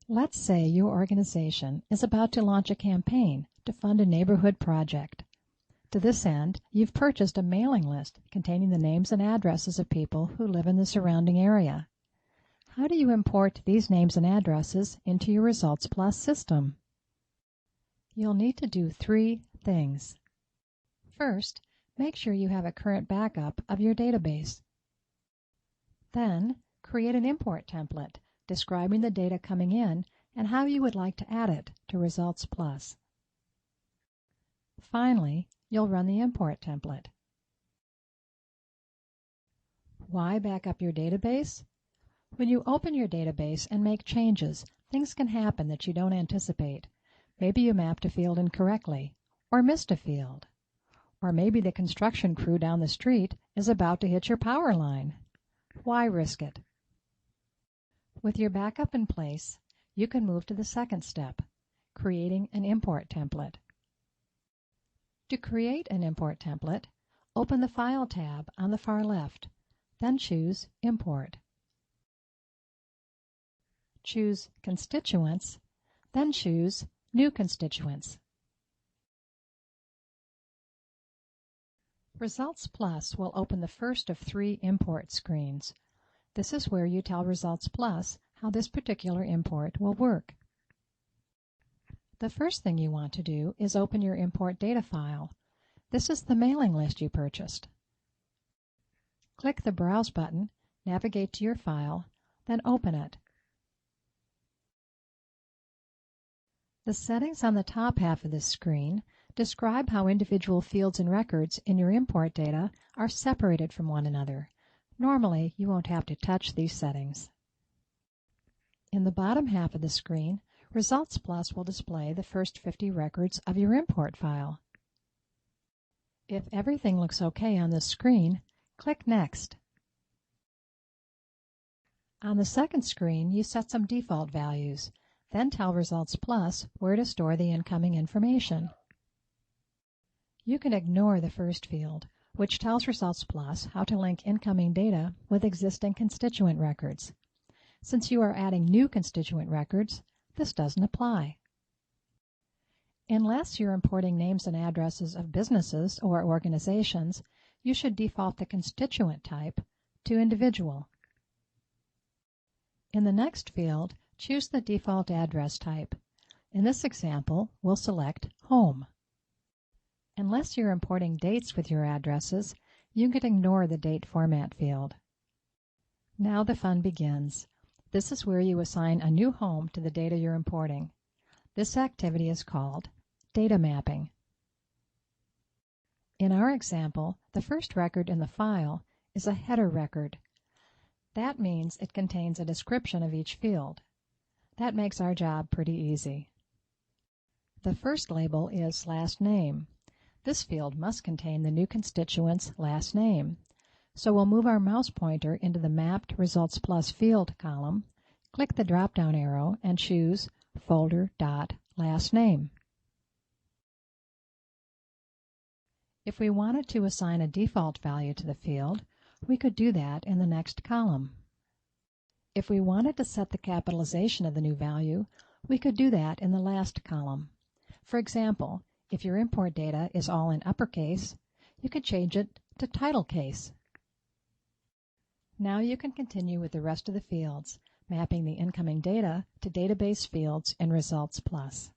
Let's say your organization is about to launch a campaign to fund a neighborhood project. To this end, you've purchased a mailing list containing the names and addresses of people who live in the surrounding area. How do you import these names and addresses into your ResultsPlus system? You'll need to do 3 things. First, make sure you have a current backup of your database. Then, create an import template describing the data coming in and how you would like to add it to ResultsPlus. Finally, you'll run the import template. Why back up your database? When you open your database and make changes, things can happen that you don't anticipate. Maybe you mapped a field incorrectly, or missed a field. Or maybe the construction crew down the street is about to hit your power line. Why risk it? With your backup in place, you can move to the second step, creating an import template. To create an import template, open the File tab on the far left, then choose Import. Choose Constituents, then choose New Constituents. ResultsPlus will open the first of 3 import screens. This is where you tell ResultsPlus how this particular import will work. The first thing you want to do is open your import data file. This is the mailing list you purchased. Click the Browse button, navigate to your file, then open it. The settings on the top half of this screen describe how individual fields and records in your import data are separated from one another. Normally, you won't have to touch these settings. In the bottom half of the screen, ResultsPlus will display the first 50 records of your import file. If everything looks okay on this screen, click Next. On the second screen, you set some default values, then tell ResultsPlus where to store the incoming information. You can ignore the first field, which tells ResultsPlus how to link incoming data with existing constituent records. Since you are adding new constituent records, this doesn't apply. Unless you're importing names and addresses of businesses or organizations, you should default the constituent type to individual. In the next field, choose the default address type. In this example, we'll select Home. Unless you're importing dates with your addresses, you can ignore the date format field. Now the fun begins. This is where you assign a new home to the data you're importing. This activity is called data mapping. In our example, the first record in the file is a header record. That means it contains a description of each field. That makes our job pretty easy. The first label is last name. This field must contain the new constituent's last name. So we'll move our mouse pointer into the Mapped ResultsPlus Field column, click the drop-down arrow, and choose Folder.LastName. If we wanted to assign a default value to the field, we could do that in the next column. If we wanted to set the capitalization of the new value, we could do that in the last column. For example, if your import data is all in uppercase, you could change it to title case. Now you can continue with the rest of the fields, mapping the incoming data to database fields in ResultsPlus.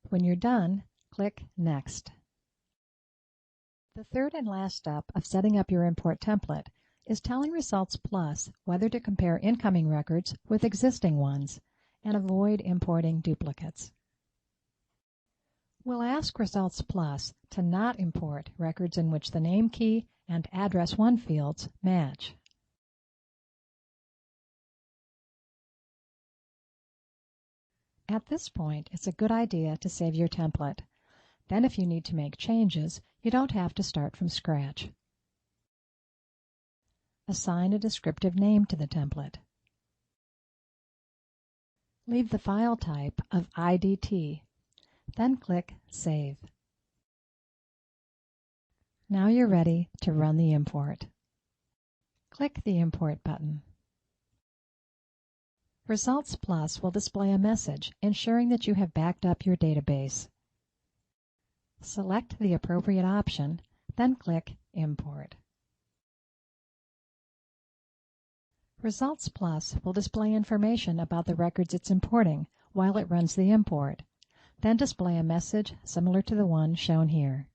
When you're done, click Next. The third and last step of setting up your import template is telling ResultsPlus whether to compare incoming records with existing ones and avoid importing duplicates. We'll ask ResultsPlus to not import records in which the name key and address 1 fields match. At this point, it's a good idea to save your template. Then if you need to make changes, you don't have to start from scratch. Assign a descriptive name to the template. Leave the file type of IDT, then click Save. Now you're ready to run the import. Click the Import button. ResultsPlus will display a message ensuring that you have backed up your database. Select the appropriate option, then click Import. ResultsPlus will display information about the records it's importing while it runs the import, then display a message similar to the one shown here.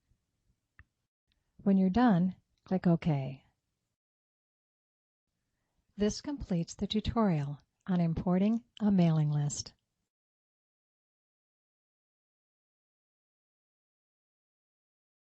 When you're done, click OK. This completes the tutorial on importing a mailing list.